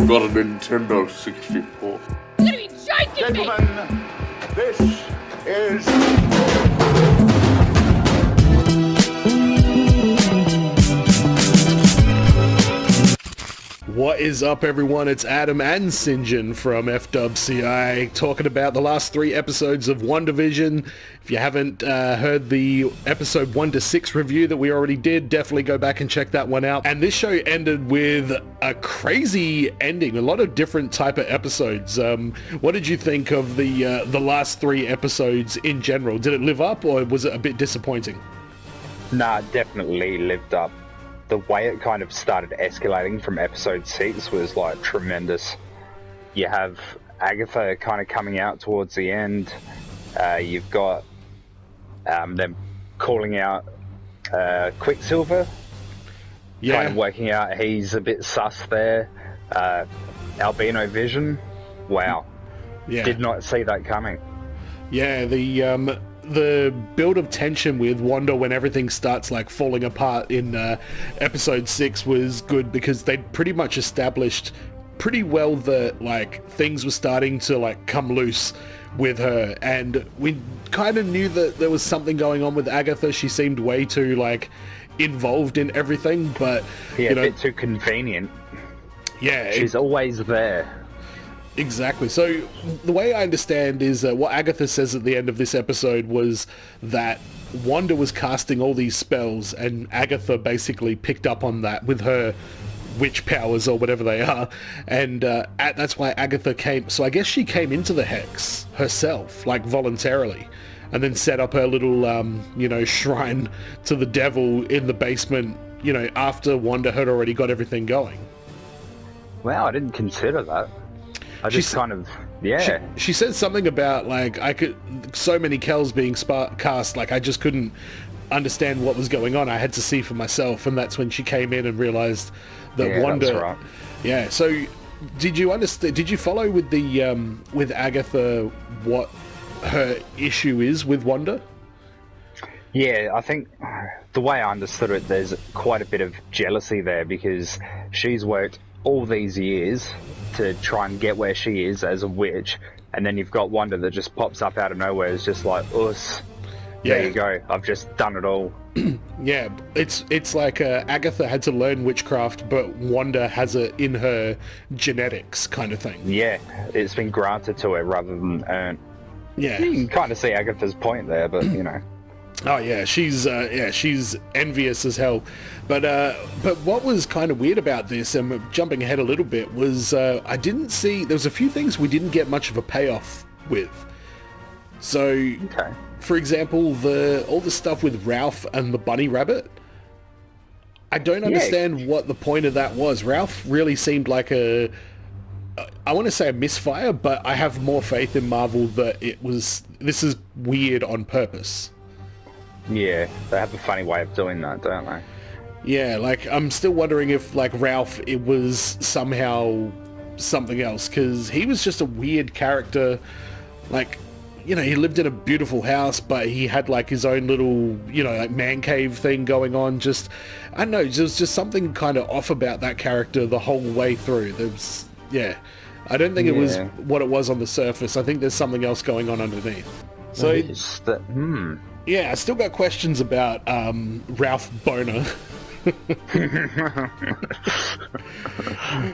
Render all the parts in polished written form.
I've got a Nintendo 64. You're gonna be joking me! Gentlemen, this is... What is up, everyone? It's Adam and Sinjun from FWCI talking about the last 3 episodes of WandaVision. If you haven't heard the episode 1 to 6 review that we already did, definitely go back and check that one out. And this show ended with a crazy ending, a lot of different type of episodes. What did you think of the last 3 episodes in general? Did it live up, or was it a bit disappointing? Nah, definitely lived up. The way it kind of started escalating from episode 6 was like tremendous. You have Agatha kind of coming out towards the end. You've got them calling out Quicksilver. Yeah. Kind of working out he's a bit sus there. Albino Vision. Wow. Yeah. Did not see that coming. Yeah, the build of tension with Wanda when everything starts like falling apart in episode 6 was good, because they'd pretty much established pretty well that like things were starting to like come loose with her, and we kind of knew that there was something going on with Agatha. She seemed way too like involved in everything, but Yeah, you know, a bit too convenient. yeah, She's always there. exactly. So the way I understand is what Agatha says at the end of this episode was that Wanda was casting all these spells, and Agatha basically picked up on that with her witch powers or whatever they are, and that's why Agatha came. So I guess she came into the Hex herself, like voluntarily, and then set up her little shrine to the devil in the basement, after Wanda had already got everything going. Wow, I didn't consider that. I just kind of, yeah. She said something about like so many Kells being cast, like I just couldn't understand what was going on. I had to see for myself, and that's when she came in and realized that Wanda. That's right. Yeah. So did you understand? Did you follow with the with Agatha what her issue is with Wanda? Yeah, I think the way I understood it, there's quite a bit of jealousy there, because she's worked all these years to try and get where she is as a witch, and then you've got Wanda that just pops up out of nowhere. It's just like, us. Yeah. There you go. I've just done it all. Yeah, it's like Agatha had to learn witchcraft, but Wanda has it in her genetics, kind of thing. Yeah, it's been granted to her rather than earned. Yeah. You can kind of see Agatha's point there, but Oh yeah, she's envious as hell. But what was kind of weird about this, and jumping ahead a little bit, was I didn't see, there was a few things we didn't get much of a payoff with. So, okay. For example, all the stuff with Ralph and the bunny rabbit, I don't understand what the point of that was. Ralph really seemed like I want to say a misfire, but I have more faith in Marvel that this is weird on purpose. Yeah, they have a funny way of doing that, don't they? Yeah, like, I'm still wondering if, like, Ralph, it was somehow something else, because he was just a weird character. Like, he lived in a beautiful house, but he had, like, his own little, like, man cave thing going on. Just, I don't know, there was just something kind of off about that character the whole way through. I don't think it was what it was on the surface. I think there's something else going on underneath. So, yeah, I still got questions about Ralph Boner.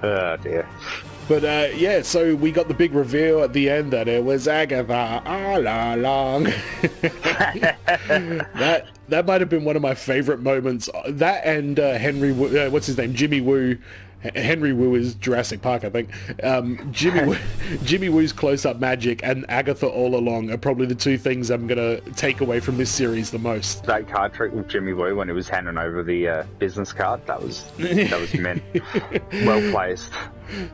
Oh dear. But so we got the big reveal at the end that it was Agatha all along. That might have been one of my favorite moments. That and Henry, what's his name, Jimmy Woo. Henry Woo is Jurassic Park, I think. Jimmy Woo's close-up magic and Agatha all along are probably the 2 things I'm gonna take away from this series the most. That card trick with Jimmy Woo when he was handing over the business card, that was meant. Well placed.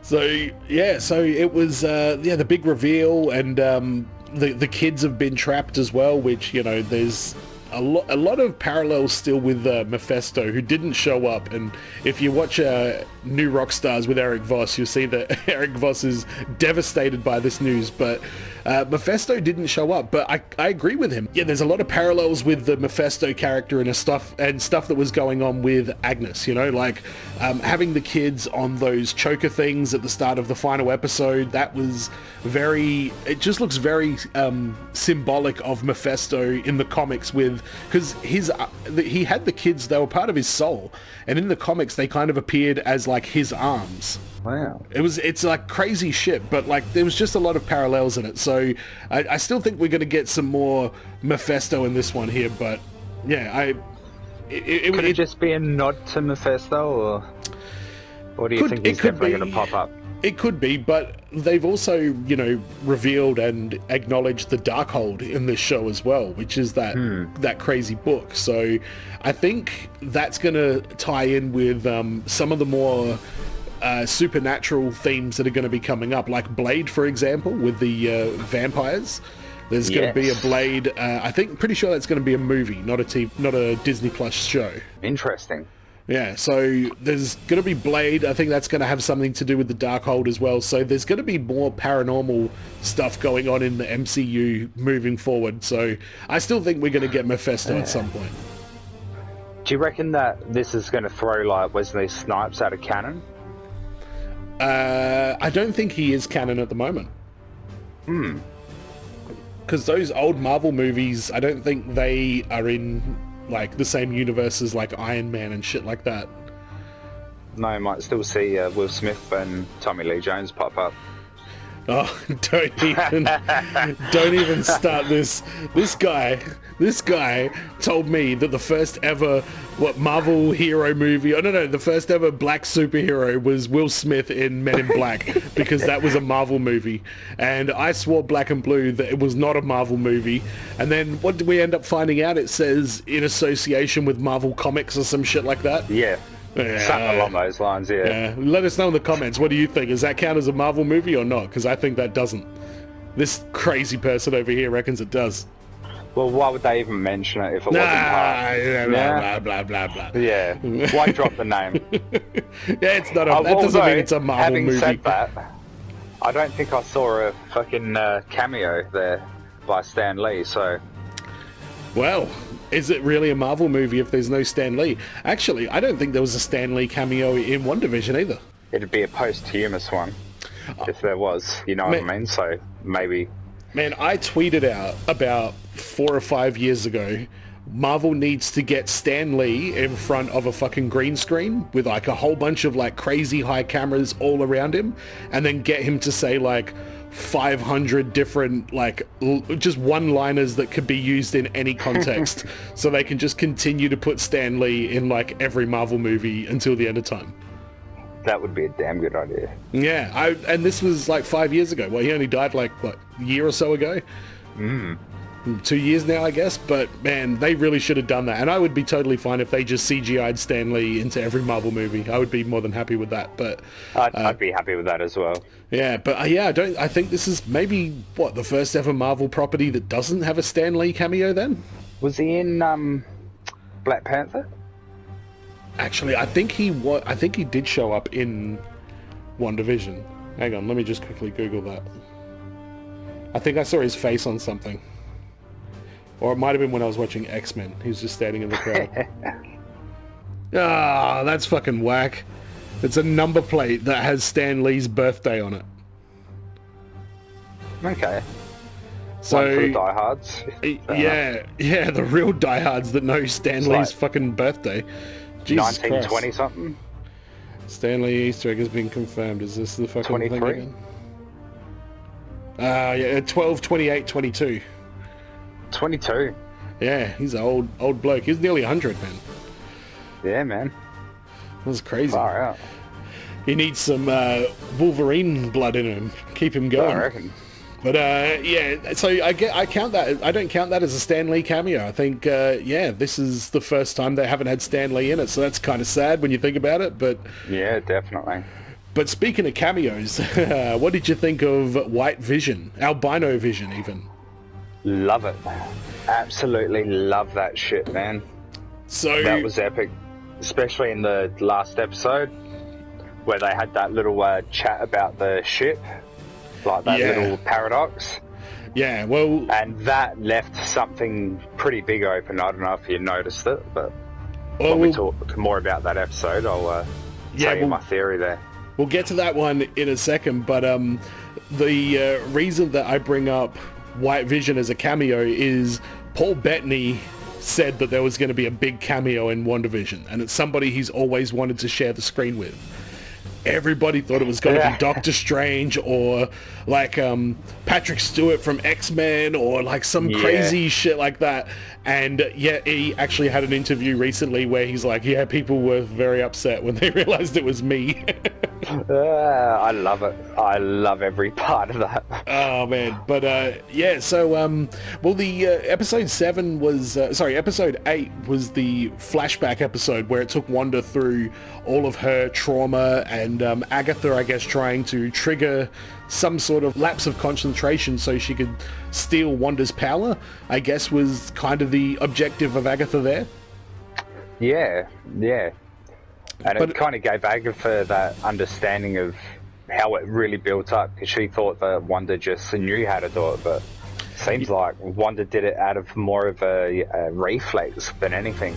So it was the big reveal, and the kids have been trapped as well, which there's a lot of parallels still with Mephisto, who didn't show up. And if you watch New Rockstars with Eric Voss, you'll see that Eric Voss is devastated by this news. But Mephisto didn't show up, but I agree with him. Yeah, there's a lot of parallels with the Mephisto character and stuff that was going on with Agnes, you know, like having the kids on those choker things at the start of the final episode. That was it just looks very symbolic of Mephisto in the comics, because he had the kids, they were part of his soul, and in the comics they kind of appeared as like his arms. Wow. It's like crazy shit, but like there was just a lot of parallels in it. So I still think we're going to get some more Mephisto in this one here, but yeah, Could it just be a nod to Mephisto, or do you think he's definitely going to pop up? It could be, but they've also, you know, revealed and acknowledged the Darkhold in this show as well, which is that crazy book. So I think that's going to tie in with some of the more supernatural themes that are going to be coming up, like Blade, for example, with the vampires. There's going to be a Blade. Pretty sure that's going to be a movie, not a Disney Plus show. Interesting. Yeah, so there's going to be Blade. I think that's going to have something to do with the Darkhold as well. So there's going to be more paranormal stuff going on in the MCU moving forward. So I still think we're going to get Mephisto at some point. Do you reckon that this is going to throw like Wesley Snipes out of canon? I don't think he is canon at the moment. Because those old Marvel movies, I don't think they are in like the same universe as like Iron Man and shit like that. No, I might still see Will Smith and Tommy Lee Jones pop up. Oh, don't even start this. This guy told me that the first ever Marvel hero movie, the first ever black superhero was Will Smith in Men in Black, because that was a Marvel movie. And I swore black and blue that it was not a Marvel movie. And then what did we end up finding out? It says in association with Marvel Comics or some shit like that. Yeah. Something along those lines, yeah. Let us know in the comments. What do you think? Does that count as a Marvel movie or not? Because I think that doesn't. This crazy person over here reckons it does. Well, why would they even mention it if it wasn't part? Blah, blah, blah, blah. Yeah. Why drop the name? Yeah, it's not that doesn't mean it's a Marvel movie. Having said that, I don't think I saw a fucking cameo there by Stan Lee, so... Well... Is it really a Marvel movie if there's no Stan Lee? Actually, I don't think there was a Stan Lee cameo in WandaVision either. It'd be a posthumous one, if there was, you know what I mean? So, maybe... Man, I tweeted out about 4 or 5 years ago, Marvel needs to get Stan Lee in front of a fucking green screen with like a whole bunch of like crazy high cameras all around him, and then get him to say like 500 different like just one-liners that could be used in any context so they can just continue to put Stan Lee in like every Marvel movie until the end of time. That would be a damn good idea. Yeah, and this was like 5 years ago. Well, he only died like what, a year or so ago. 2 years now, I guess, but man, they really should have done that. And I would be totally fine if they just CGI'd Stan Lee into every Marvel movie. I would be more than happy with that. But I'd be happy with that as well. Yeah, but I think this is maybe the first ever Marvel property that doesn't have a Stan Lee cameo. Then was he in Black Panther? Actually, I think he did show up in WandaVision. Hang on, let me just quickly Google that. I think I saw his face on something. Or it might have been when I was watching X-Men. He was just standing in the crowd. That's fucking whack. It's a number plate that has Stan Lee's birthday on it. Okay. So, one for the diehards. Yeah, the real diehards that know Stan Lee's fucking birthday. Jesus 1920 Christ. something? Stan Lee Easter egg has been confirmed. Is this the fucking 23? thing again? Yeah, 12, 28, 22. 22. Yeah, he's an old bloke. He's nearly 100, man. Yeah, man. That's crazy. Far out. He needs some Wolverine blood in him. Keep him going. I reckon. But yeah, so I count that. I don't count that as a Stan Lee cameo. I think this is the first time they haven't had Stan Lee in it, so that's kind of sad when you think about it. But yeah, definitely. But speaking of cameos, what did you think of White Vision, Albino Vision, even? Love it. Absolutely love that shit, man. So that was epic, especially in the last episode where they had that little chat about the ship, like that little paradox. Yeah, well, And that left something pretty big open. I don't know if you noticed it, but well, when we talk more about that episode, I'll tell you my theory there. we'll get to that one in a second, but the reason that I bring up White Vision as a cameo is Paul Bettany said that there was going to be a big cameo in WandaVision, and it's somebody he's always wanted to share the screen with. Everybody thought it was going to be Doctor Strange or like Patrick Stewart from X-Men or like some crazy shit like that. And he actually had an interview recently where he's like, people were very upset when they realized it was me. I love it. I love every part of that. Oh man, but so well, the episode 8 was the flashback episode where it took Wanda through all of her trauma, and Agatha, I guess, trying to trigger some sort of lapse of concentration so she could steal Wanda's power, I guess, was kind of the objective of Agatha there. Yeah. And it kind of gave Agatha that understanding of how it really built up, because she thought that Wanda just knew how to do it, but it seems like Wanda did it out of more of a reflex than anything.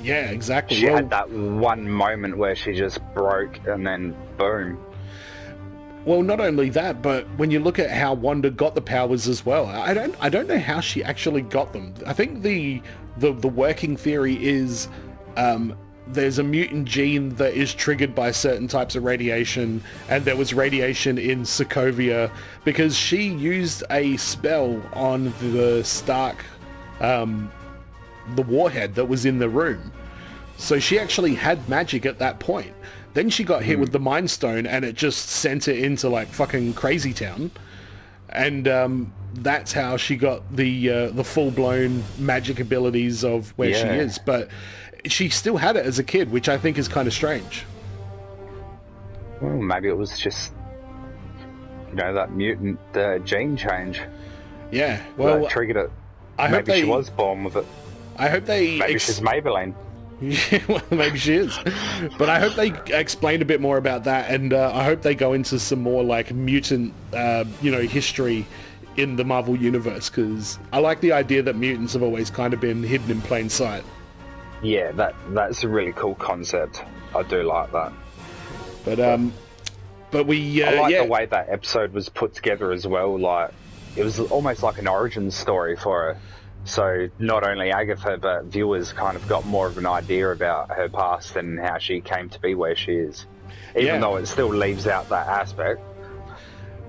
Yeah, exactly. She had that one moment where she just broke and then boom. Well, not only that, but when you look at how Wanda got the powers as well, I don't know how she actually got them. I think the working theory is there's a mutant gene that is triggered by certain types of radiation, and there was radiation in Sokovia because she used a spell on the Stark, the warhead that was in the room. So she actually had magic at that point. Then she got hit with the Mind Stone, and it just sent it into like fucking Crazy Town, and that's how she got the full-blown magic abilities of where she is. But she still had it as a kid, which I think is kind of strange. Well, maybe it was just, that mutant gene change. Yeah, well, that triggered it. Maybe she was born with it. I hope they... Maybe she's Maybelline. Yeah, well, maybe she is. But I hope they explain a bit more about that, and I hope they go into some more like mutant, history in the Marvel Universe, because I like the idea that mutants have always kind of been hidden in plain sight. Yeah, that's a really cool concept. I do like that. But we... I like the way that episode was put together as well. Like, it was almost like an origin story for her. So not only Agatha, but viewers kind of got more of an idea about her past and how she came to be where she is. Even though it still leaves out that aspect.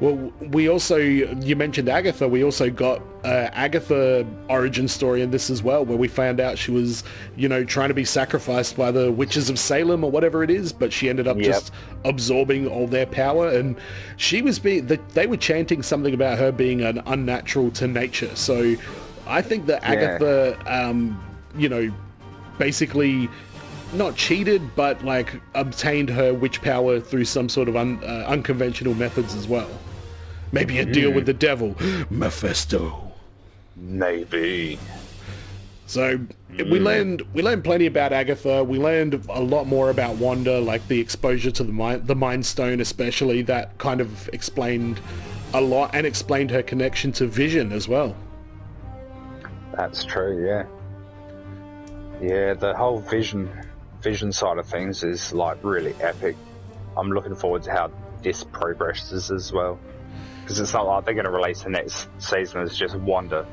Well, we also, you mentioned Agatha, we also got Agatha origin story in this as well, where we found out she was, trying to be sacrificed by the witches of Salem or whatever it is, but she ended up just absorbing all their power, and she was they were chanting something about her being an unnatural to nature. So I think that Agatha, basically not cheated, but like obtained her witch power through some sort of unconventional methods as well. Maybe a deal with the devil, Mephisto. Maybe. So we learned plenty about Agatha. We learned a lot more about Wanda, like the exposure to the Mind Stone, especially. That kind of explained a lot, and explained her connection to Vision as well. That's true, yeah. Yeah, the whole Vision side of things is like really epic. I'm looking forward to how this progresses as well. Because it's not like they're going to release the next season as just Wanda.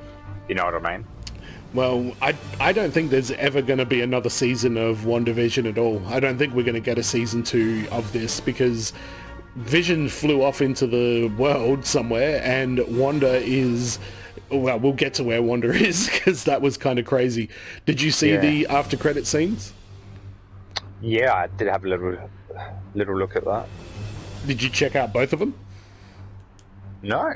You know what I mean? Well, I don't think there's ever going to be another season of WandaVision at all. I don't think we're going to get a season 2 of this, because Vision flew off into the world somewhere, and Wanda is... Well, we'll get to where Wanda is, because that was kind of crazy. Did you see the after-credit scenes? Yeah, I did have a little look at that. Did you check out both of them? No.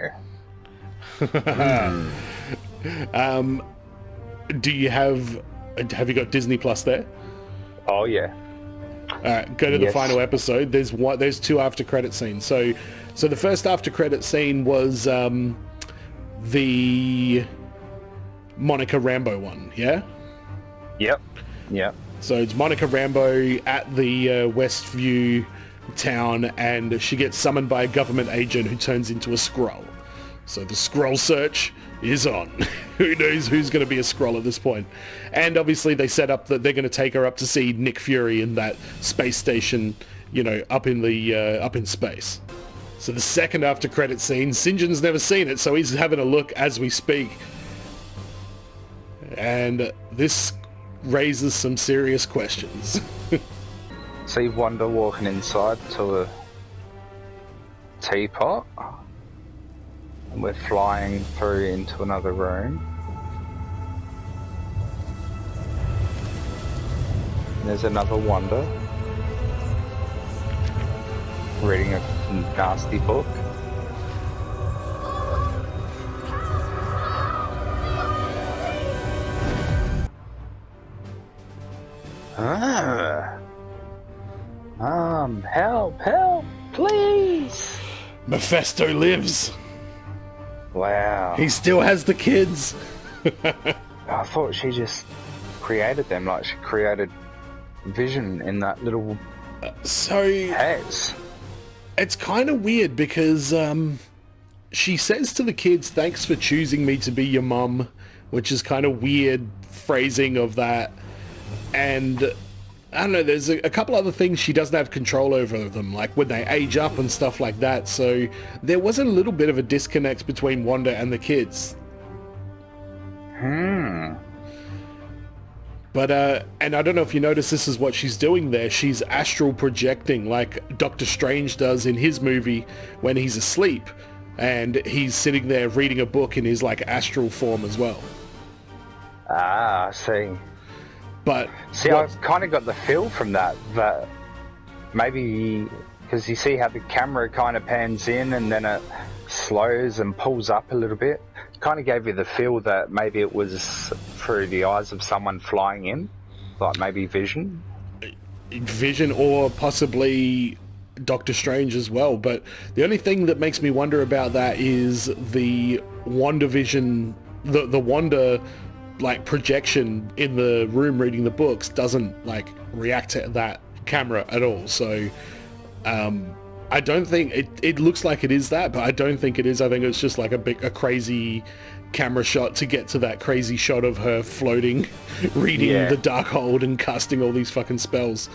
Do you have you got Disney Plus there? Oh yeah. Alright, go to the final episode. There's 2 after-credit scenes. So the first after-credit scene was the Monica Rambeau one, yeah? Yep. So it's Monica Rambeau at the Westview town, and she gets summoned by a government agent who turns into a Skrull. So the Skrull search is on. Who knows who's going to be a Skrull at this point? And obviously they set up that they're going to take her up to see Nick Fury in that space station, you know, up in space. So the second after credit scene, Sinjun's never seen it, so he's having a look as we speak. And this raises some serious questions. See Wanda walking inside to a teapot. And we're flying through into another room. And there's another Wanda reading a nasty book. Help, please! Mephisto lives! Wow. He still has the kids! I thought she just created them, like she created Vision in that little house. It's kind of weird because she says to the kids, "Thanks for choosing me to be your mum," which is kind of weird phrasing of that. And I don't know, there's a couple other things she doesn't have control over them, like when they age up and stuff like that. So there was a little bit of a disconnect between Wanda and the kids. But, and I don't know if you notice this is what she's doing there. She's astral projecting like Doctor Strange does in his movie when he's asleep. And he's sitting there reading a book in his like astral form as well. Ah, I see. But see, I kind of got the feel from that maybe, because you see how the camera kind of pans in and then it slows and pulls up a little bit. Kind of gave you the feel that maybe it was through the eyes of someone flying in, like maybe Vision or possibly Doctor Strange as well. But the only thing that makes me wonder about that is the WandaVision, the Wanda like projection in the room reading the books doesn't like react to that camera at all. So I don't think it looks like it is that, but I don't think it is. I think it's just like a crazy camera shot to get to that crazy shot of her floating, reading the Darkhold and casting all these fucking spells.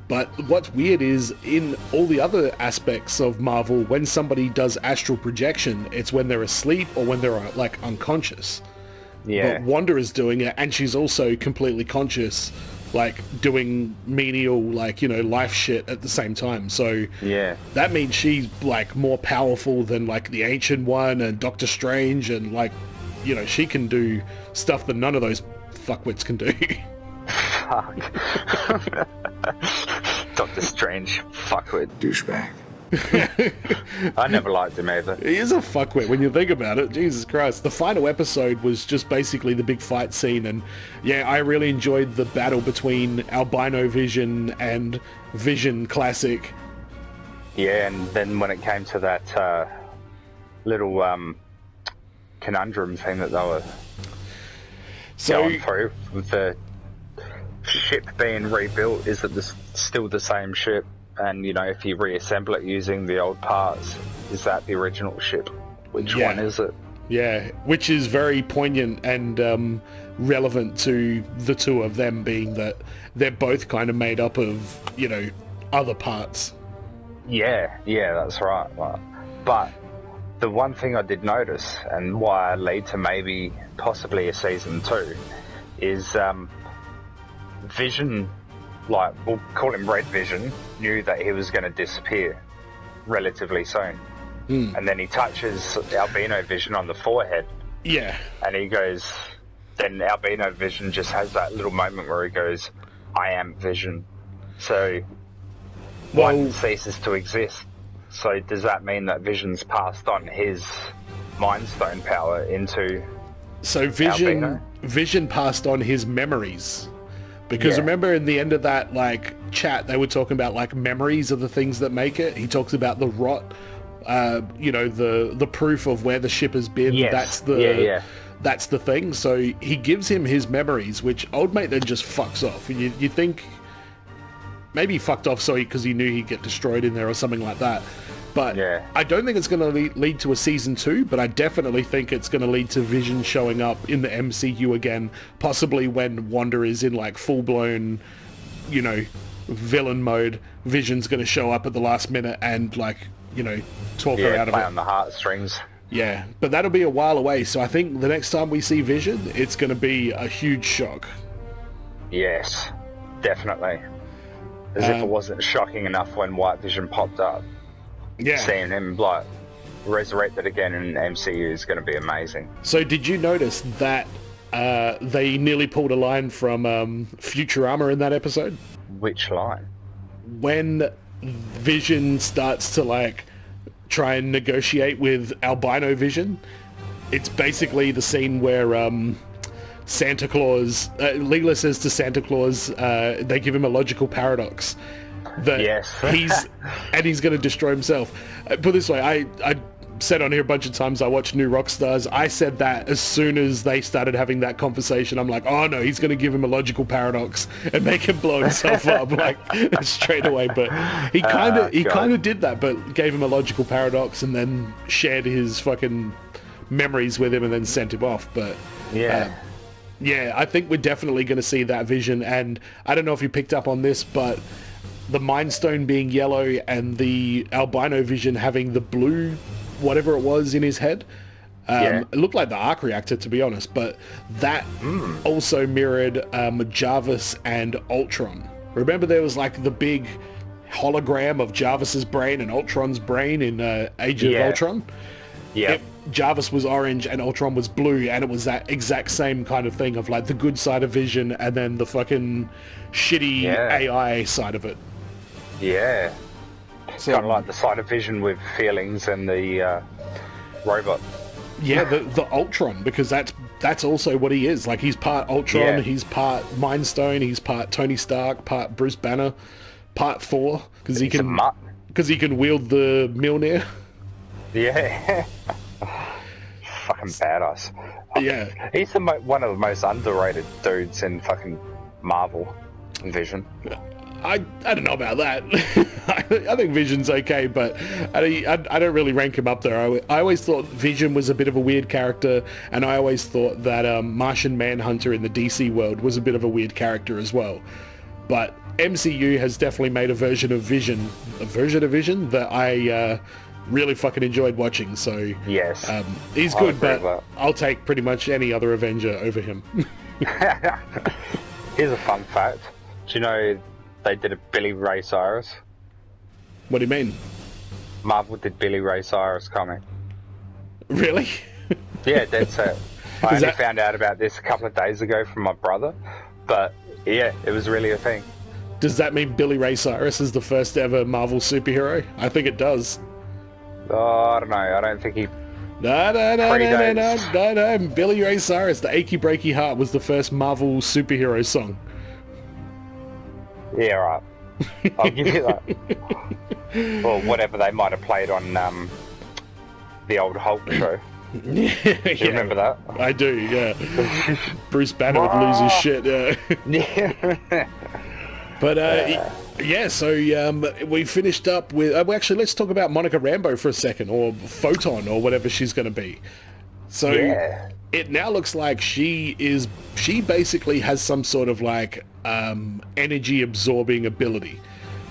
But what's weird is in all the other aspects of Marvel, when somebody does astral projection, it's when they're asleep or when they're like unconscious. Yeah. But Wanda is doing it, and she's also completely conscious, like doing menial, like, you know, life shit at the same time. So yeah, that means she's like more powerful than like the Ancient One and Doctor Strange, and like, you know, she can do stuff that none of those fuckwits can do. Fuck. Doctor Strange, fuckwit. Douchebag. I never liked him either. He is a fuckwit when you think about it. Jesus Christ. The final episode was just basically the big fight scene, and yeah, I really enjoyed the battle between Albino Vision and Vision Classic. Yeah, and then when it came to that little conundrum thing that they were going through with the ship being rebuilt, is it still the same ship? And, you know, if you reassemble it using the old parts, is that the original ship? Which one is it? Yeah, which is very poignant and relevant to the two of them, being that they're both kind of made up of, you know, other parts. Yeah, that's right. But the one thing I did notice, and why I lead to maybe possibly a season 2, is Vision, like, we'll call him Red Vision, knew that he was going to disappear relatively soon. And then he touches Albino Vision on the forehead. Yeah. And he goes, then Albino Vision just has that little moment where he goes, I am Vision. So one ceases to exist. So does that mean that Vision's passed on his Mind Stone power into Vision passed on his memories. Because remember in the end of that like chat, they were talking about like memories of the things that make it. He talks about the rot, you know, the proof of where the ship has been. Yes. That's the thing. So he gives him his memories, which Old Mate then just fucks off. You think maybe he fucked off because he knew he'd get destroyed in there or something like that. But Yeah. I don't think it's going to lead to a season 2, but I definitely think it's going to lead to Vision showing up in the MCU again, possibly when Wanda is in like full-blown, you know, villain mode. Vision's going to show up at the last minute and like, you know, talk her out of play it. on the heartstrings. Yeah, but that'll be a while away, so I think the next time we see Vision, it's going to be a huge shock. Yes, definitely. As if it wasn't shocking enough when White Vision popped up. Yeah. Seeing him like resurrected again in MCU is going to be amazing. So did you notice that they nearly pulled a line from Futurama in that episode? Which line? When Vision starts to like try and negotiate with albino Vision, it's basically the scene where Santa Claus, Leela says to Santa Claus, they give him a logical paradox that he's going to destroy himself. Put it this way, I said on here a bunch of times I watched New Rockstars. I said that as soon as they started having that conversation, I'm like, oh no, he's going to give him a logical paradox and make him blow himself up like straight away. But he kind of did that, but gave him a logical paradox and then shared his fucking memories with him and then sent him off. But yeah, I think we're definitely going to see that Vision. And I don't know if you picked up on this, but the Mind Stone being yellow and the albino Vision having the blue, whatever it was, in his head. It looked like the arc reactor, to be honest, but that also mirrored Jarvis and Ultron. Remember there was like the big hologram of Jarvis's brain and Ultron's brain in Age of Ultron? Yeah. Jarvis was orange and Ultron was blue, and it was that exact same kind of thing of like the good side of Vision and then the fucking shitty AI side of it. Yeah. So, kind of like the side of Vision with feelings and the robot. Yeah, the Ultron, because that's also what he is. Like, he's part Ultron, he's part Mind Stone, he's part Tony Stark, part Bruce Banner, part Thor, because he can wield the Mjolnir. Yeah. Fucking badass. Yeah. He's one of the most underrated dudes in fucking Marvel and Vision. I don't know about that. I think Vision's okay, but I don't really rank him up there. I always thought Vision was a bit of a weird character, and I always thought that Martian Manhunter in the DC world was a bit of a weird character as well. But MCU has definitely made a version of Vision that I really fucking enjoyed watching. So yes, he's good, but I'll take pretty much any other Avenger over him. Here's a fun fact. Do you know they did a Billy Ray Cyrus? What do you mean? Marvel did Billy Ray Cyrus comic. Really? Yeah, dead set. I only found out about this a couple of days ago from my brother, but yeah, it was really a thing. Does that mean Billy Ray Cyrus is the first ever Marvel superhero? I think it does. Oh, I don't know. I don't think he... No. Billy Ray Cyrus, The Achy Breaky Heart, was the first Marvel superhero song. Yeah, right. I'll give you that. Or whatever they might have played on the old Hulk show. Do you remember that? I do, yeah. Bruce Banner would lose his shit, yeah. But, so we finished up with... actually, let's talk about Monica Rambeau for a second, or Photon, or whatever she's going to be. So, it now looks like she basically has some sort of, like, energy-absorbing ability.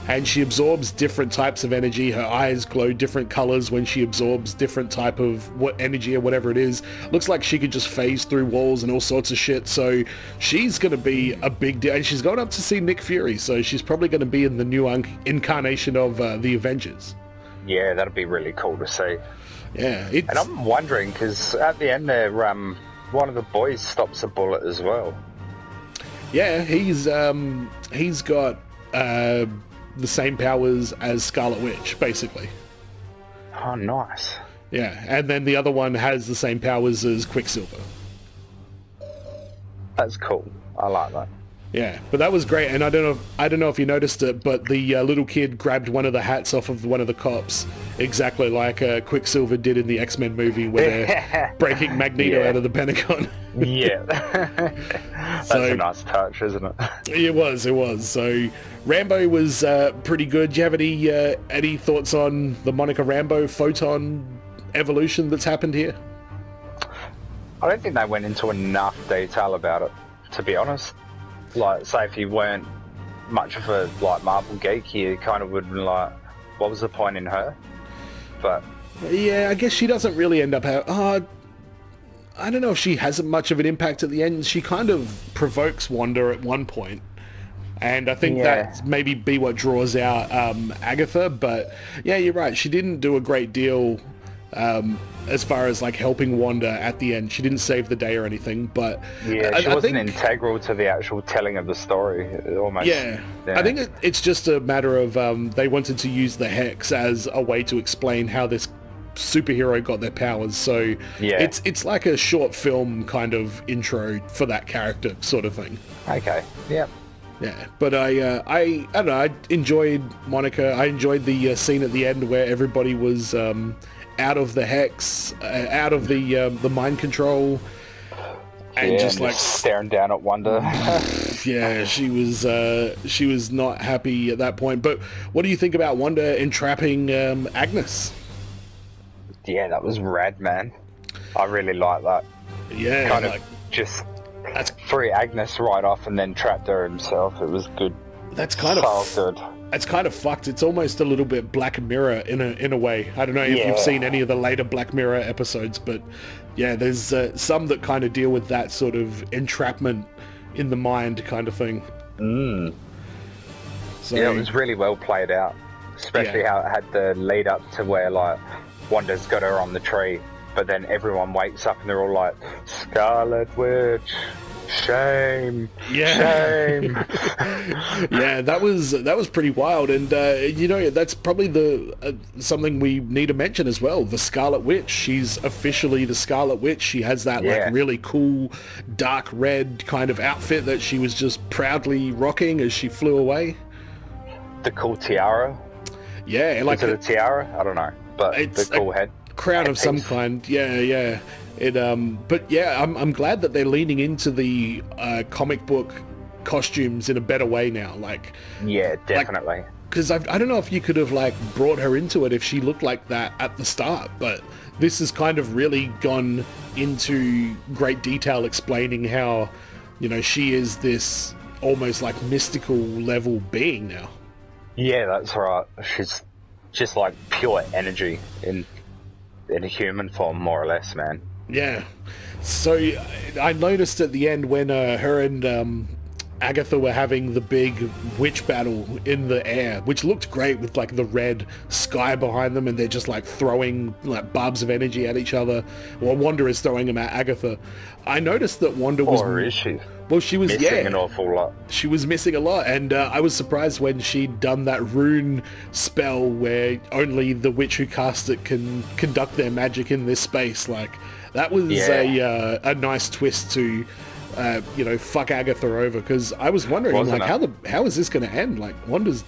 And she absorbs different types of energy. Her eyes glow different colors when she absorbs different type of energy or whatever it is. Looks like she could just phase through walls and all sorts of shit. So she's going to be a big deal. And she's going up to see Nick Fury. So she's probably going to be in the new incarnation of the Avengers. Yeah, that'd be really cool to see. Yeah. And I'm wondering, because at the end there, one of the boys stops a bullet as well. Yeah, he's got... the same powers as Scarlet Witch, basically. Oh, nice. Yeah, and then the other one has the same powers as Quicksilver. That's cool. I like that. Yeah, but that was great, and I don't know if you noticed it, but the little kid grabbed one of the hats off of one of the cops, exactly like Quicksilver did in the X-Men movie where they're breaking Magneto out of the Pentagon. Yeah. That's a nice touch, isn't it? It was. So Rambo was pretty good. Do you have any thoughts on the Monica Rambo photon evolution that's happened here? I don't think they went into enough detail about it, to be honest. Like, say if you weren't much of a Marvel geek, you kind of would be like, what was the point in her? But yeah, I guess she doesn't really end up I don't know if she has much of an impact at the end. She kind of provokes Wanda at one point, and I think that maybe be what draws out Agatha. But yeah, you're right. She didn't do a great deal as far as like helping Wanda at the end. She didn't save the day or anything. But yeah, she wasn't integral to the actual telling of the story. Almost. Yeah. I think it's just a matter of they wanted to use the Hex as a way to explain how this superhero got their powers, so it's like a short film kind of intro for that character sort of thing. Okay. Yeah, but I don't know, I enjoyed Monica. I enjoyed the scene at the end where everybody was out of the Hex, out of the mind control, and just like staring down at Wanda. Yeah, she was not happy at that point. But what do you think about Wanda entrapping Agnes? Yeah, that was rad, man. I really like that. Yeah, kind of just threw Agnes right off and then trapped her himself. It was good. That's kind of good. It's kind of fucked. It's almost a little bit Black Mirror in a way. I don't know if you've seen any of the later Black Mirror episodes, but yeah, there's some that kind of deal with that sort of entrapment in the mind kind of thing. So, yeah, it was really well played out, especially how it had the lead up to where like Wanda's got her on the tree, but then everyone wakes up and they're all like, Scarlet Witch, shame, shame. Yeah, that was pretty wild, and that's probably something we need to mention as well. The Scarlet Witch, she's officially the Scarlet Witch. She has that like really cool dark red kind of outfit that she was just proudly rocking as she flew away. The cool tiara. Yeah, like is it a tiara? I don't know. But it's the cool head crown of some kind. Yeah. But yeah, I'm glad that they're leaning into the comic book costumes in a better way now. Like, yeah, definitely. Because I don't know if you could have like brought her into it if she looked like that at the start, but this has kind of really gone into great detail explaining how, she is this almost like mystical level being now. Yeah, that's right. She's just like pure energy in a human form, more or less, man. Yeah. So I noticed at the end when her and Agatha were having the big witch battle in the air, which looked great with like the red sky behind them, and they're just like throwing like barbs of energy at each other. Well, Wanda is throwing them at Agatha. I noticed that Wanda was... Or is she? Well, she was missing an awful lot. She was missing a lot, and I was surprised when she'd done that rune spell where only the witch who cast it can conduct their magic in this space. Like, that was a nice twist to, fuck Agatha over, because I was wondering, how is this going to end? Like, Wanda's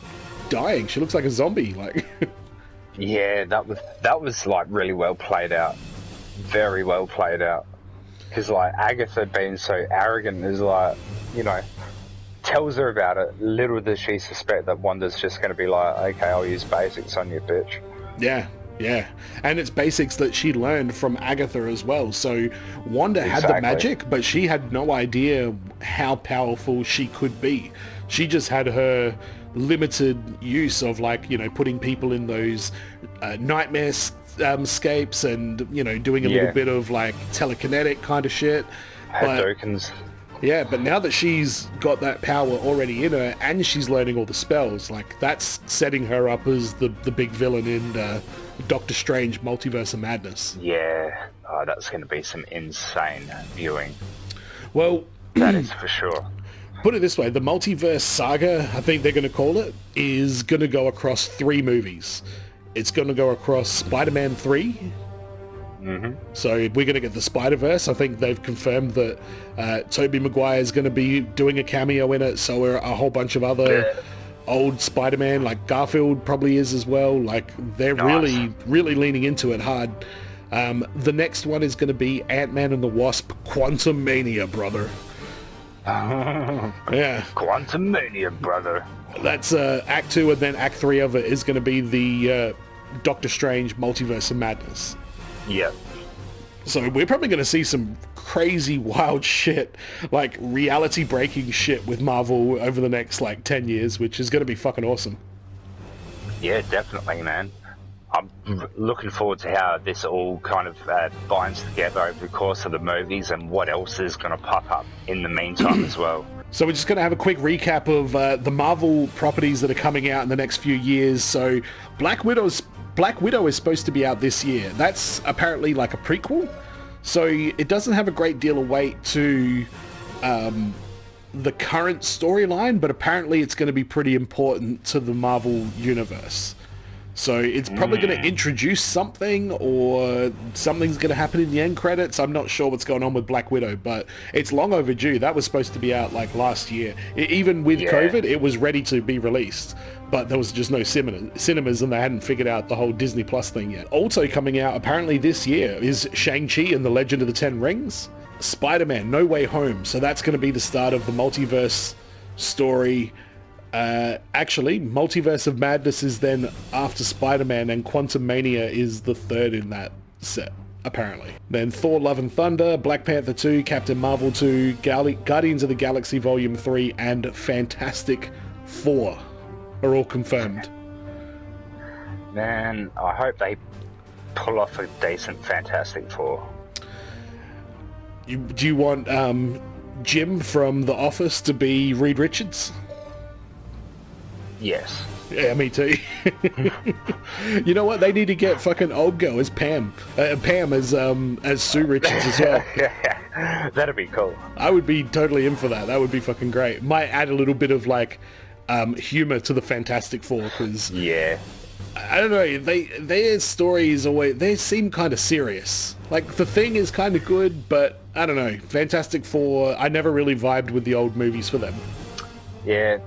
dying. She looks like a zombie. Like, yeah, that was like really well played out, very well played out. Because like Agatha being so arrogant is like, tells her about it. Little does she suspect that Wanda's just going to be like, okay, I'll use basics on you, bitch. Yeah. And it's basics that she learned from Agatha as well. So Wanda had the magic, but she had no idea how powerful she could be. She just had her limited use of like, putting people in those nightmare scapes and, doing a little bit of like telekinetic kind of shit. Hadokens. Yeah, but now that she's got that power already in her and she's learning all the spells, like that's setting her up as the big villain in Doctor Strange Multiverse of Madness. Yeah, that's going to be some insane viewing. Well, that is for sure. Put it this way, the Multiverse Saga, I think they're going to call it, is going to go across 3 movies. It's going to go across Spider-Man 3. So we're going to get the Spider-Verse. I think they've confirmed that Tobey Maguire is going to be doing a cameo in it. So are a whole bunch of other old Spider-Man, like Garfield probably is as well. Like they're really leaning into it hard. The next one is going to be Ant-Man and the Wasp: Quantum Mania, brother. Yeah. Quantum Mania, brother. That's Act 2, and then Act 3 of it is going to be the Doctor Strange Multiverse of Madness. Yep. So we're probably going to see some crazy, wild shit, like reality-breaking shit with Marvel over the next, 10 years, which is going to be fucking awesome. Yeah, definitely, man. I'm looking forward to how this all kind of binds together over the course of the movies and what else is going to pop up in the meantime as well. So we're just going to have a quick recap of the Marvel properties that are coming out in the next few years. So Black Widow is supposed to be out this year. That's apparently like a prequel. So it doesn't have a great deal of weight to the current storyline, but apparently it's going to be pretty important to the Marvel universe. So it's probably going to introduce something, or something's going to happen in the end credits. I'm not sure what's going on with Black Widow, but it's long overdue. That was supposed to be out last year. Even with COVID, it was ready to be released, but there was just no cinemas, and they hadn't figured out the whole Disney Plus thing yet. Also coming out apparently this year is Shang-Chi and the Legend of the Ten Rings, Spider-Man No Way Home. So that's going to be the start of the multiverse story. Actually, Multiverse of Madness is then after Spider-Man, and Quantum Mania is the third in that set, apparently. Then Thor Love and Thunder, Black Panther 2, Captain Marvel 2, Guardians of the Galaxy Volume 3, and Fantastic Four are all confirmed. Man, I hope they pull off a decent Fantastic Four. Do you want Jim from The Office to be Reed Richards? Yes. Yeah, me too. You know what? They need to get fucking old girl as Pam. Pam as Sue Richards as well. That'd be cool. I would be totally in for that. That would be fucking great. Might add a little bit of humor to the Fantastic Four, because I don't know. Their stories always seem kind of serious. Like The Thing is kind of good, but I don't know. Fantastic Four, I never really vibed with the old movies for them. Yeah.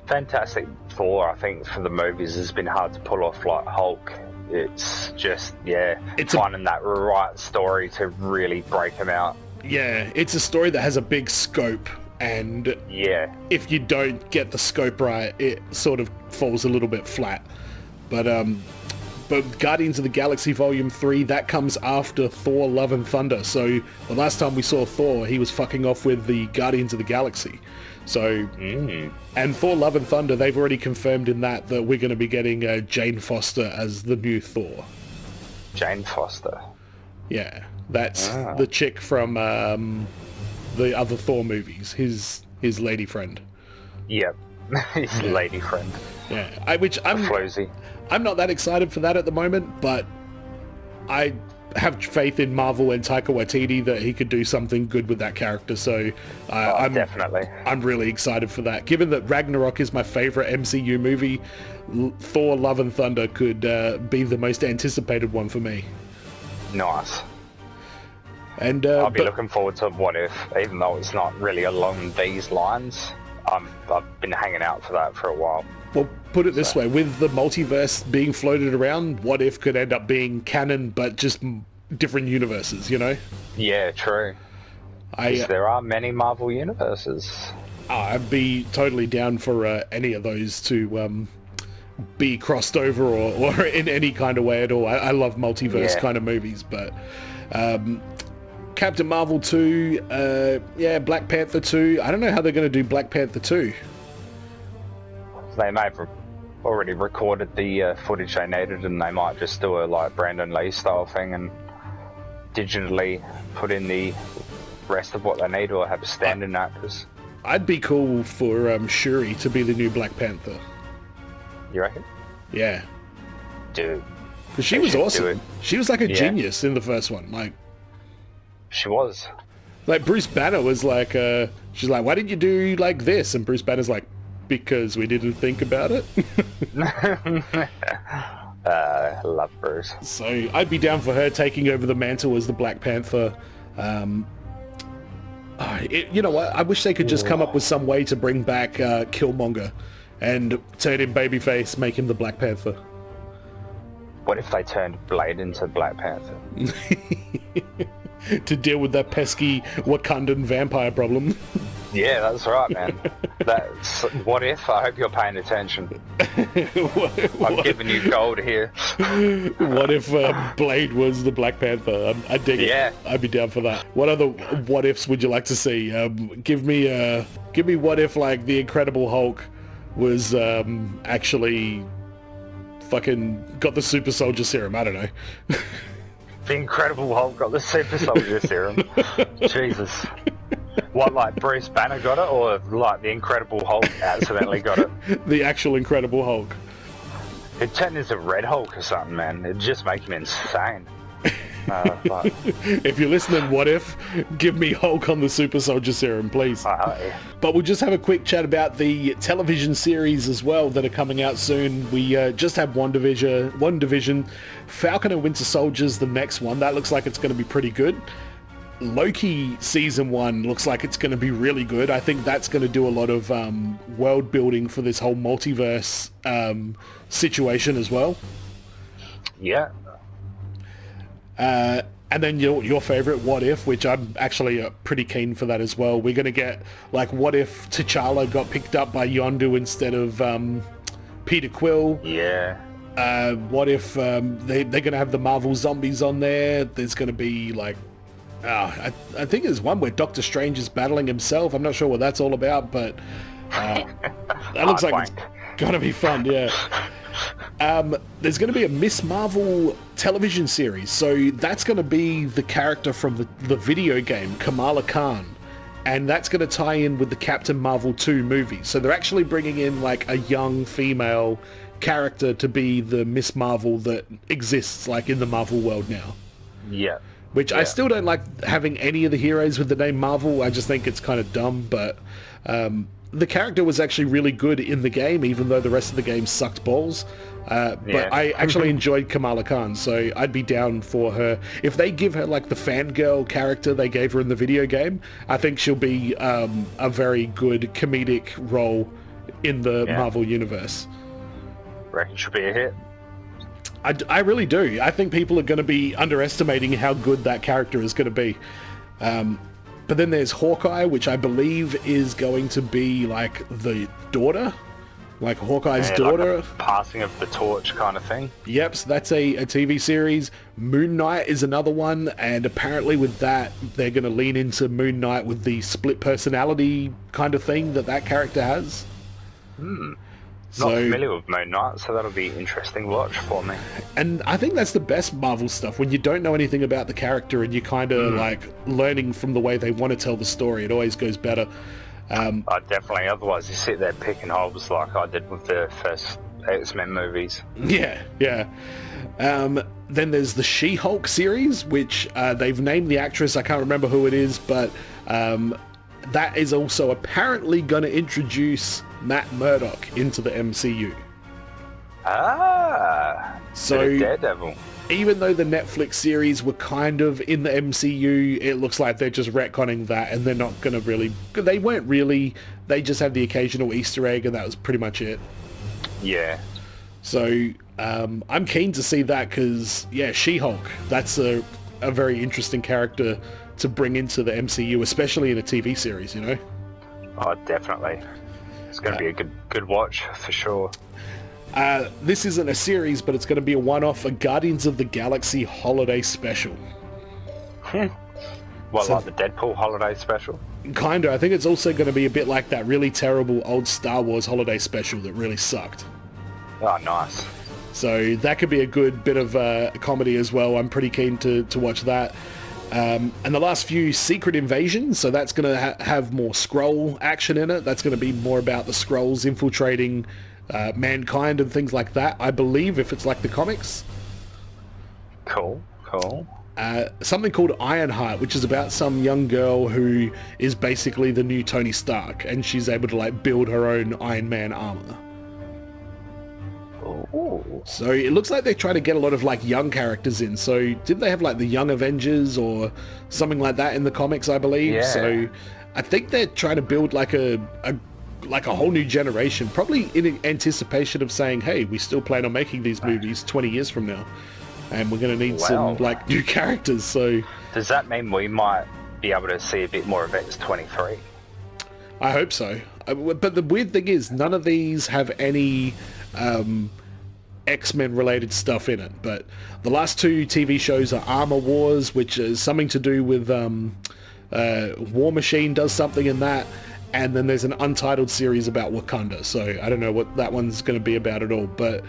Fantastic Four, I think, for the movies has been hard to pull off like Hulk. It's just, it's finding that right story to really break them out. Yeah, it's a story that has a big scope, and if you don't get the scope right, it sort of falls a little bit flat. But Guardians of the Galaxy Volume 3, that comes after Thor Love and Thunder. So the last time we saw Thor, he was fucking off with the Guardians of the Galaxy. So, and Thor Love and Thunder, they've already confirmed in that we're going to be getting Jane Foster as the new Thor. Jane Foster? Yeah, that's the chick from the other Thor movies, his lady friend. Yep, his lady friend. Yeah, I'm not that excited for that at the moment, but I have faith in Marvel and Taika Waititi that he could do something good with that character. So I'm really excited for that. Given that Ragnarok is my favorite MCU movie, Thor Love and Thunder could be the most anticipated one for me. Nice. And I'll be looking forward to What If, even though it's not really along these lines. I've been hanging out for that for a while. Well, put it this way, with the multiverse being floated around, What If could end up being canon, but just different universes, you know? Yeah, true. There are many Marvel universes. I'd be totally down for any of those to be crossed over or in any kind of way at all. I love multiverse kind of movies, but Captain Marvel 2, Black Panther 2. I don't know how they're going to do Black Panther 2. They may have already recorded the footage they needed, and they might just do a Brandon Lee style thing and digitally put in the rest of what they need, or have stand-in actors. I'd be cool for Shuri to be the new Black Panther. You reckon? Yeah. Dude. Because she was awesome. She was like a genius in the first one. She was. Bruce Banner was she's like, why didn't you do like this? And Bruce Banner's like, because we didn't think about it. I love Bruce. So I'd be down for her taking over the mantle as the Black Panther. You know what? I wish they could just come up with some way to bring back Killmonger and turn him babyface, make him the Black Panther. What if they turned Blade into Black Panther? To deal with that pesky Wakandan vampire problem. Yeah, that's right, man. That's what if. I hope you're paying attention. I'm giving you gold here. What if Blade was the Black Panther? I'd dig it. I'd be down for that. What other what ifs would you like to see? Give me what if like the Incredible Hulk was actually fucking got the super soldier serum. I don't know. The Incredible Hulk got the super soldier serum. Jesus. What, like Bruce Banner got it, or like the Incredible Hulk accidentally got it? The actual Incredible Hulk. It turned into Red Hulk or something, man. It'd just make him insane. If you're listening, what if? Give me Hulk on the super soldier serum, please. But we'll just have a quick chat about the television series as well that are coming out soon. We just have WandaVision, Falcon and Winter Soldier's the next one. That looks like it's going to be pretty good. Loki season 1 looks like it's going to be really good. I think that's going to do a lot of world building for this whole multiverse situation as well. Yeah. And then your favorite, What If, which I'm actually pretty keen for that as well. We're going to get, like, what if T'Challa got picked up by Yondu instead of Peter Quill? Yeah. What if they're going to have the Marvel Zombies on there? There's going to be, like, I think there's one where Doctor Strange is battling himself. I'm not sure what that's all about, but that looks like it's going to be fun, yeah. There's going to be a Miss Marvel television series, so that's going to be the character from the video game, Kamala Khan, and that's going to tie in with the Captain Marvel 2 movie. So they're actually bringing in like a young female character to be the Miss Marvel that exists like in the Marvel world now. Yeah. Which I still don't like having any of the heroes with the name Marvel. I just think it's kind of dumb, but the character was actually really good in the game, even though the rest of the game sucked balls. But I actually enjoyed Kamala Khan, so I'd be down for her. If they give her like the fangirl character they gave her in the video game, I think she'll be a very good comedic role in the Marvel universe. Reckon she'll be a hit? I really do. I think people are going to be underestimating how good that character is going to be. But then there's Hawkeye, which I believe is going to be like the daughter, like Hawkeye's daughter. Like a passing of the torch kind of thing. Yep, so that's a TV series. Moon Knight is another one, and apparently with that, they're going to lean into Moon Knight with the split personality kind of thing that character has. Not familiar with Moon Knight, so that'll be interesting watch for me. And I think that's the best Marvel stuff, when you don't know anything about the character and you kind of like learning from the way they want to tell the story. It always goes better. Definitely, otherwise you sit there picking holes like I did with the first X-Men movies. Yeah. Then there's the She-Hulk series, which they've named the actress. I can't remember who it is, but that is also apparently going to introduce Matt Murdock into the MCU. So Daredevil. Even though the Netflix series were kind of in the MCU, it looks like they're just retconning that, and they're not going to really... They weren't really... They just had the occasional Easter egg, and that was pretty much it. Yeah. So I'm keen to see that, because, yeah, She-Hulk, that's a very interesting character to bring into the MCU, especially in a TV series, you know? Oh, definitely. It's going to be a good watch, for sure. This isn't a series, but it's going to be a one-off, a Guardians of the Galaxy holiday special. Like the Deadpool holiday special? Kinda. I think it's also going to be a bit like that really terrible old Star Wars holiday special that really sucked. Oh, nice. So that could be a good bit of comedy as well. I'm pretty keen to watch that. And the last few, Secret Invasion, so that's going to have more Skrull action in it. That's going to be more about the Skrulls infiltrating mankind and things like that, I believe, if it's like the comics. Cool. Something called Ironheart, which is about some young girl who is basically the new Tony Stark, and she's able to like build her own Iron Man armor. Ooh. So it looks like they're trying to get a lot of like young characters in. So did they have like the Young Avengers or something like that in the comics, I believe? Yeah. So I think they're trying to build like a whole new generation, probably in anticipation of saying, hey, we still plan on making these movies 20 years from now, and we're going to need some like new characters. So does that mean we might be able to see a bit more of X-23? I hope so. But the weird thing is, none of these have any X-Men related stuff in it. But the last two TV shows are Armor Wars, which is something to do with War Machine does something in that. And then there's an Untitled series about Wakanda. So I don't know what that one's going to be about at all. But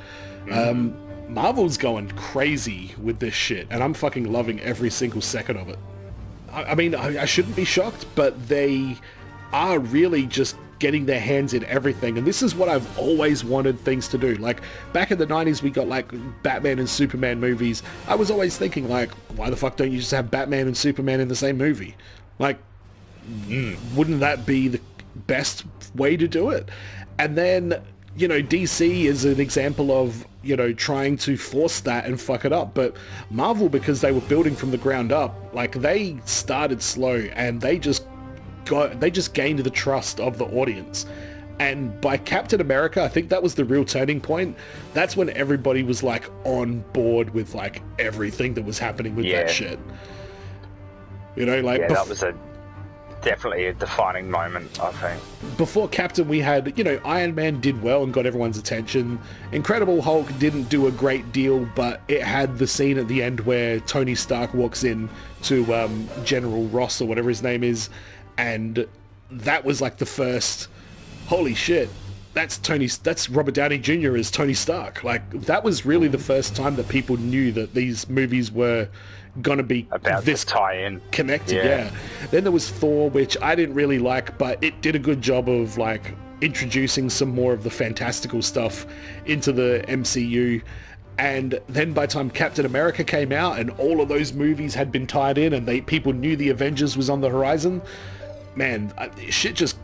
Marvel's going crazy with this shit. And I'm fucking loving every single second of it. I mean, I shouldn't be shocked, but they are really just getting their hands in everything. And this is what I've always wanted things to do. Like, back in the 90s, we got, like, Batman and Superman movies. I was always thinking, like, why the fuck don't you just have Batman and Superman in the same movie? Like, wouldn't that be the best way to do it? And then, you know, DC is an example of, you know, trying to force that and fuck it up. But Marvel, because they were building from the ground up, like, they started slow and they just gained the trust of the audience. And by Captain America, I think that was the real turning point. That's when everybody was, like, on board with, like, everything that was happening with that shit. You know, like... that was definitely a defining moment, I think. Before Captain, we had, you know, Iron Man did well and got everyone's attention. Incredible Hulk didn't do a great deal, but it had the scene at the end where Tony Stark walks in to General Ross, or whatever his name is, and that was like the first, holy shit, that's Robert Downey Jr. as Tony Stark. Like, that was really the first time that people knew that these movies were gonna be about this tie-in connected. Yeah. Then there was Thor, which I didn't really like, but it did a good job of, like, introducing some more of the fantastical stuff into the MCU. And then by the time Captain America came out and all of those movies had been tied in and people knew the Avengers was on the horizon, man, shit just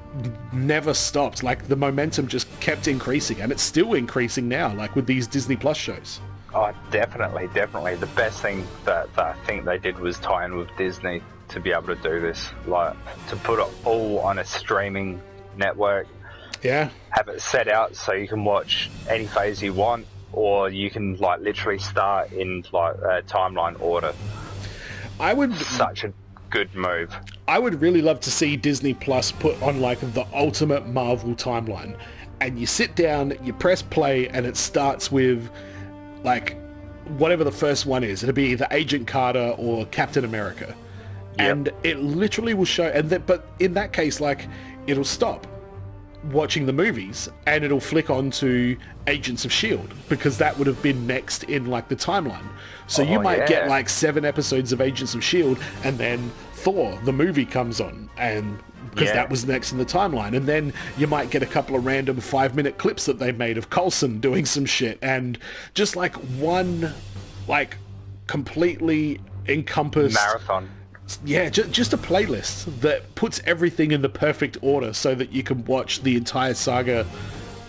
never stopped. Like, the momentum just kept increasing, and it's still increasing now, like with these Disney Plus shows. Oh, definitely. The best thing that I think they did was tie in with Disney to be able to do this. Like, to put it all on a streaming network. Yeah. Have it set out so you can watch any phase you want, or you can, like, literally start in, like, a timeline order. Such a good move. I would really love to see Disney Plus put on, like, the ultimate Marvel timeline. And you sit down, you press play, and it starts with, like, whatever the first one is. It'll be either Agent Carter or Captain America. Yep. And it literally will show, but in that case, like, it'll stop watching the movies and it'll flick on to Agents of S.H.I.E.L.D. because that would have been next in, like, the timeline. So you might get, like, 7 episodes of Agents of S.H.I.E.L.D. and then Thor, the movie, comes on, and because that was next in the timeline. And then you might get a couple of random 5-minute clips that they made of Coulson doing some shit, and just, like, one, like, completely encompassed marathon. Yeah, just a playlist that puts everything in the perfect order so that you can watch the entire saga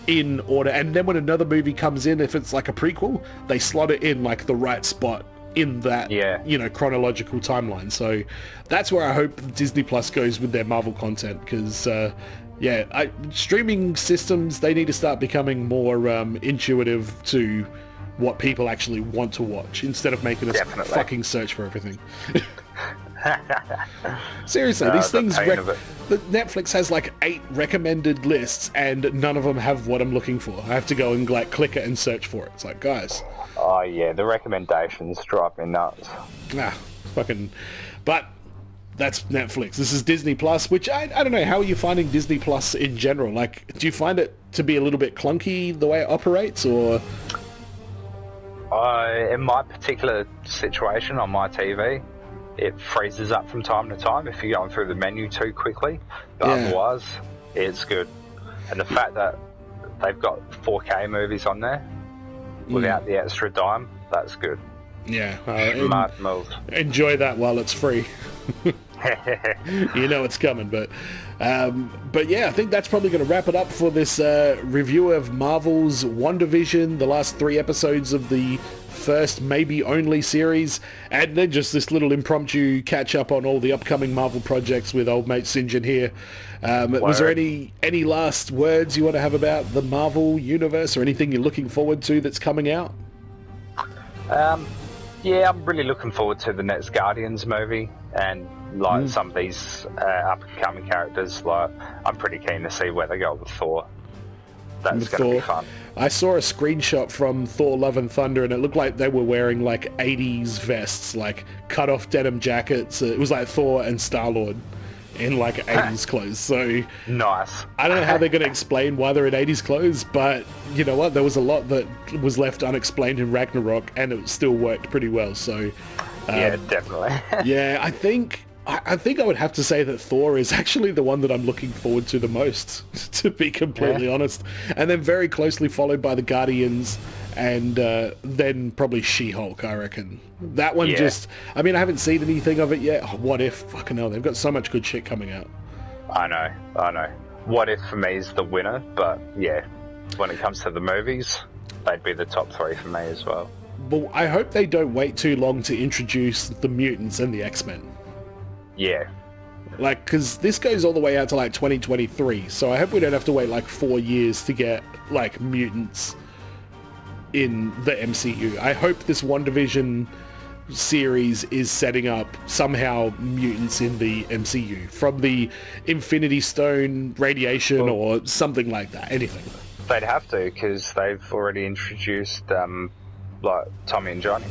in order. And then when another movie comes in, if it's like a prequel, they slot it in, like, the right spot in that, you know, chronological timeline. So that's where I hope Disney Plus goes with their Marvel content, because streaming systems, they need to start becoming more intuitive to what people actually want to watch, instead of making us fucking search for everything. Seriously, these things, Netflix has like 8 recommended lists and none of them have what I'm looking for. I have to go and, like, click it and search for it. It's like, guys. Oh yeah, the recommendations drive me nuts. Fucking. But that's Netflix. This is Disney Plus, which I don't know, how are you finding Disney Plus in general? Like, do you find it to be a little bit clunky the way it operates, or? In my particular situation on my TV, it freezes up from time to time if you're going through the menu too quickly, but otherwise it's good. And the fact that they've got 4K movies on there without the extra dime, that's good. Smart move. Enjoy that while it's free. You know it's coming. But yeah, I think that's probably going to wrap it up for this review of Marvel's WandaVision, the last 3 episodes of the first, maybe only series, and then just this little impromptu catch up on all the upcoming Marvel projects with old mate Sinjun here. Was there any last words you want to have about the Marvel universe, or anything you're looking forward to that's coming out? Yeah, I'm really looking forward to the next Guardians movie, and like some of these up-and-coming characters. Like, I'm pretty keen to see where they go with Thor. That's going to be fun. I saw a screenshot from Thor: Love and Thunder, and it looked like they were wearing like 80s vests, like cut-off denim jackets. It was like Thor and Star-Lord in like 80s clothes. So nice. I don't know how they're going to explain why they're in 80s clothes, but you know what? There was a lot that was left unexplained in Ragnarok, and it still worked pretty well. So yeah, definitely. yeah, I think I would have to say that Thor is actually the one that I'm looking forward to the most, to be completely honest. And then very closely followed by the Guardians, and then probably She-Hulk, I reckon. That one just... I mean, I haven't seen anything of it yet. Oh, What If? Fucking hell, they've got so much good shit coming out. I know. What If for me is the winner, but yeah, when it comes to the movies, they'd be the top 3 for me as well. But I hope they don't wait too long to introduce the mutants and the X-Men. Yeah. Like, because this goes all the way out to, like, 2023, so I hope we don't have to wait, like, 4 years to get, like, mutants in the MCU. I hope this WandaVision series is setting up, somehow, mutants in the MCU. From the Infinity Stone radiation or something like that. Anything. They'd have to, because they've already introduced, like, Tommy and Johnny.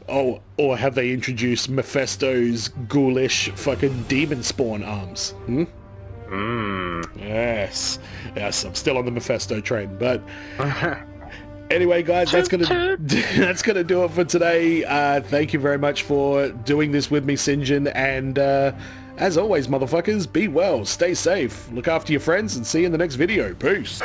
Oh, or have they introduced Mephisto's ghoulish fucking demon spawn arms? Yes, I'm still on the Mephisto train, but anyway, guys, that's gonna do it for today. Thank you very much for doing this with me, Sinjun, and as always, motherfuckers, be well, stay safe, look after your friends, and see you in the next video. Peace.